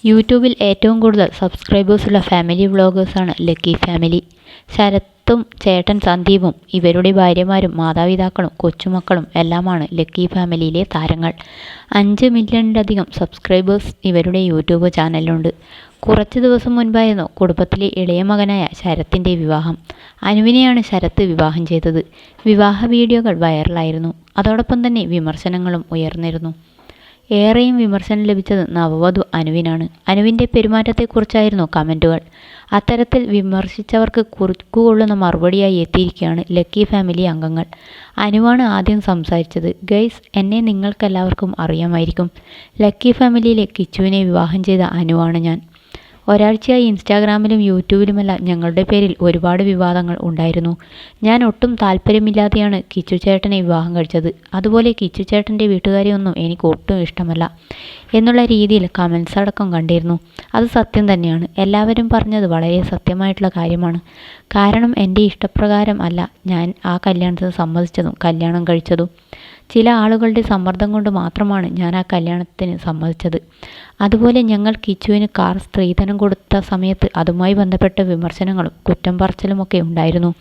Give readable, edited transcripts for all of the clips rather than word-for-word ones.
യൂട്യൂബിൽ ഏറ്റവും കൂടുതൽ സബ്സ്ക്രൈബേഴ്സുള്ള ഫാമിലി വ്ളോഗേഴ്സാണ് ലക്കി ഫാമിലി. ശരത്തും ചേട്ടൻ സന്ദീപും ഇവരുടെ ഭാര്യമാരും മാതാപിതാക്കളും കൊച്ചുമക്കളും എല്ലാമാണ് ലക്കി ഫാമിലിയിലെ താരങ്ങൾ. 5 മില്യണിലധികം സബ്സ്ക്രൈബേഴ്സ് ഇവരുടെ യൂട്യൂബ് ചാനലിലുണ്ട്. കുറച്ച് ദിവസം മുൻപായിരുന്നു കുടുംബത്തിലെ ഇളയ മകനായ ശരത്തിൻ്റെ വിവാഹം. അനുവിനെയാണ് ശരത്ത് വിവാഹം ചെയ്തത്. വിവാഹ വീഡിയോകൾ വൈറലായിരുന്നു. അതോടൊപ്പം തന്നെ വിമർശനങ്ങളും ഉയർന്നിരുന്നു. ഏറെയും വിമർശനം ലഭിച്ചത് നവവധു അനുവിനാണ്. അനുവിൻ്റെ പെരുമാറ്റത്തെക്കുറിച്ചായിരുന്നു കമൻറ്റുകൾ. അത്തരത്തിൽ വിമർശിച്ചവർക്ക് കുറുക്കുകൊള്ളുന്ന മറുപടിയായി എത്തിയിരിക്കുകയാണ് ലക്കി ഫാമിലി അംഗങ്ങൾ. അനുവാണ് ആദ്യം സംസാരിച്ചത്. ഗൈസ്, എന്നെ നിങ്ങൾക്കെല്ലാവർക്കും അറിയാമായിരിക്കും. ലക്കി ഫാമിലിയിലെ കിച്ചുവിനെ വിവാഹം ചെയ്ത അനുവാണ് ഞാൻ. ഒരാഴ്ചയായി ഇൻസ്റ്റാഗ്രാമിലും യൂട്യൂബിലുമെല്ലാം ഞങ്ങളുടെ പേരിൽ ഒരുപാട് വിവാദങ്ങൾ ഉണ്ടായിരുന്നു. ഞാൻ ഒട്ടും താല്പര്യമില്ലാതെയാണ് കിച്ചു ചേട്ടനെ വിവാഹം കഴിച്ചത്. അതുപോലെ കിച്ചു ചേട്ടൻ്റെ വീട്ടുകാരെയൊന്നും എനിക്ക് ഒട്ടും ഇഷ്ടമല്ല എന്നുള്ള രീതിയിൽ കമൻസ് അടക്കം കണ്ടിരുന്നു. അത് സത്യം തന്നെയാണ്. എല്ലാവരും പറഞ്ഞത് വളരെ സത്യമായിട്ടുള്ള കാര്യമാണ്. കാരണം എൻ്റെ ഇഷ്ടപ്രകാരം അല്ല ഞാൻ ആ കല്യാണത്തിന് സമ്മതിച്ചതും കല്യാണം കഴിച്ചതും. ചില ആളുകളുടെ സമ്മർദ്ദം കൊണ്ട് മാത്രമാണ് ഞാൻ ആ കല്യാണത്തിന് സമ്മതിച്ചത്. അതുപോലെ ഞങ്ങൾ കിച്ചുവിന് കാർ സ്ത്രീധനം കൊടുത്ത സമയത്ത് അതുമായി ബന്ധപ്പെട്ട വിമർശനങ്ങളും കുറ്റം പറച്ചിലുമൊക്കെ ഉണ്ടായിരുന്നു.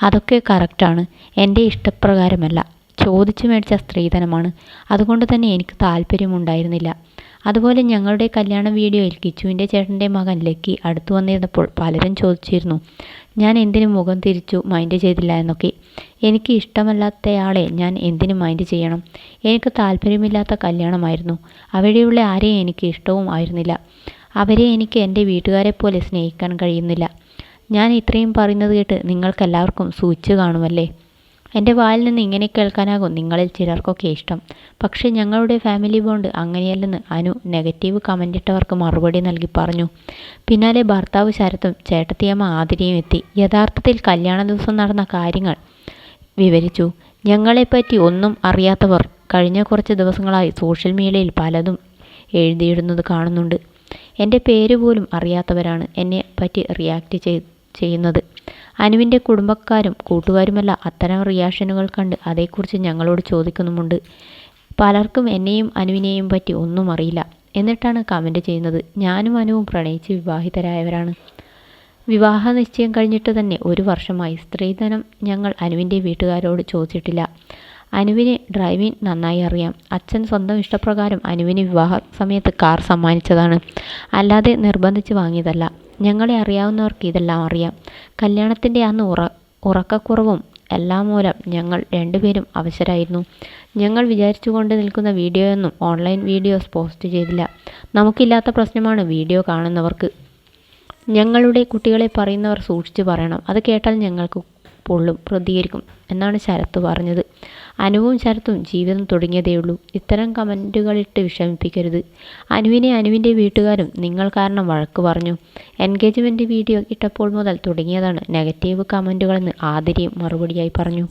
അതൊക്കെ കറക്റ്റാണ്. എൻ്റെ ഇഷ്ടപ്രകാരമല്ല, ചോദിച്ചു മേടിച്ച സ്ത്രീധനമാണ്. അതുകൊണ്ട് തന്നെ എനിക്ക് താല്പര്യമുണ്ടായിരുന്നില്ല. അതുപോലെ ഞങ്ങളുടെ കല്യാണ വീഡിയോയിൽ കിച്ചുവിൻ്റെ ചേട്ടൻ്റെ മകൻ ലക്കി അടുത്തു വന്നിരുന്നപ്പോൾ പലരും ചോദിച്ചിരുന്നു ഞാൻ എന്തിനു മുഖം തിരിച്ചു മൈൻഡ് ചെയ്തില്ല എന്നൊക്കെ. എനിക്ക് ഇഷ്ടമല്ലാത്തയാളെ ഞാൻ എന്തിനു മൈൻഡ് ചെയ്യണം? എനിക്ക് താല്പര്യമില്ലാത്ത കല്യാണമായിരുന്നു. അവിടെയുള്ള ആരെയും എനിക്ക് ഇഷ്ടവും ആയിരുന്നില്ല. അവരെ എനിക്ക് എൻ്റെ വീട്ടുകാരെ പോലെ സ്നേഹിക്കാൻ കഴിയുന്നില്ല. ഞാൻ ഇത്രയും പറയുന്നത് കേട്ട് നിങ്ങൾക്കെല്ലാവർക്കും സൂചിച്ചു കാണുമല്ലേ? എൻ്റെ വായിൽ നിന്ന് ഇങ്ങനെ കേൾക്കാനാകും നിങ്ങളിൽ ചിലർക്കൊക്കെ ഇഷ്ടം. പക്ഷേ ഞങ്ങളുടെ ഫാമിലി ബോണ്ട് അങ്ങനെയല്ലെന്ന് അനു നെഗറ്റീവ് കമൻറ്റിട്ടവർക്ക് മറുപടി നൽകി പറഞ്ഞു. പിന്നാലെ ഭർത്താവ് ശരത്തും ചേട്ടത്തിയമ്മ ആതിരയും എത്തി. യഥാർത്ഥത്തിൽ കല്യാണ ദിവസം നടന്ന കാര്യങ്ങൾ വിവരിച്ചു. ഞങ്ങളെപ്പറ്റി ഒന്നും അറിയാത്തവർ കഴിഞ്ഞ കുറച്ച് ദിവസങ്ങളായി സോഷ്യൽ മീഡിയയിൽ പലതും എഴുതിയിടുന്നത് കാണുന്നുണ്ട്. എൻ്റെ പേര് പോലും അറിയാത്തവരാണ് എന്നെ പറ്റി റിയാക്ട് ചെയ്യുന്നത്. അനുവിൻ്റെ കുടുംബക്കാരും കൂട്ടുകാരുമെല്ലാം അത്തരം റിയാക്ഷനുകൾ കണ്ട് അതേക്കുറിച്ച് ഞങ്ങളോട് ചോദിക്കുന്നുമുണ്ട്. പലർക്കും എന്നെയും അനുവിനെയും പറ്റി ഒന്നും അറിയില്ല എന്നിട്ടാണ് കമൻറ്റ് ചെയ്യുന്നത്. ഞാനും അനുവും പ്രണയിച്ച് വിവാഹിതരായവരാണ്. വിവാഹ നിശ്ചയം കഴിഞ്ഞിട്ട് തന്നെ 1 വർഷമായി. സ്ത്രീധനം ഞങ്ങൾ അനുവിൻ്റെ വീട്ടുകാരോട് ചോദിച്ചിട്ടില്ല. അനുവിന് ഡ്രൈവിംഗ് നന്നായി അറിയാം. അച്ഛൻ സ്വന്തം ഇഷ്ടപ്രകാരം അനുവിന് വിവാഹ സമയത്ത് കാർ സമ്മാനിച്ചതാണ്, അല്ലാതെ നിർബന്ധിച്ച് വാങ്ങിയതല്ല. ഞങ്ങളെ അറിയാവുന്നവർക്ക് ഇതെല്ലാം അറിയാം. കല്യാണത്തിൻ്റെ അന്ന് ഉറക്കക്കുറവും എല്ലാം മൂലം ഞങ്ങൾ രണ്ടുപേരും അവശരായിരുന്നു. ഞങ്ങൾ വിചാരിച്ചു കൊണ്ട് നിൽക്കുന്ന വീഡിയോയൊന്നും ഓൺലൈൻ വീഡിയോസ് പോസ്റ്റ് ചെയ്തില്ല. നമുക്കില്ലാത്ത പ്രശ്നമാണ് വീഡിയോ കാണുന്നവർക്ക്. ഞങ്ങളുടെ കുട്ടികളെ പറയുന്നവർ സൂക്ഷിച്ച് പറയണം. അത് കേട്ടാൽ ഞങ്ങൾക്ക് പൊള്ളും, പ്രതികരിക്കും എന്നാണ് ശരത്ത് പറഞ്ഞത്. അനുവും ശരത്തും ജീവിതം തുടങ്ങിയതേയുള്ളൂ. ഇത്തരം കമൻറ്റുകളിട്ട് വിഷമിപ്പിക്കരുത്. അനുവിനെ അനുവിൻ്റെ വീട്ടുകാരും നിങ്ങൾ കാരണം വഴക്ക് പറഞ്ഞു. എൻഗേജ്മെൻറ്റ് വീഡിയോ ഇട്ടപ്പോൾ മുതൽ തുടങ്ങിയതാണ് നെഗറ്റീവ് കമൻറ്റുകളെന്ന് ആതിരയും മറുപടിയായി പറഞ്ഞു.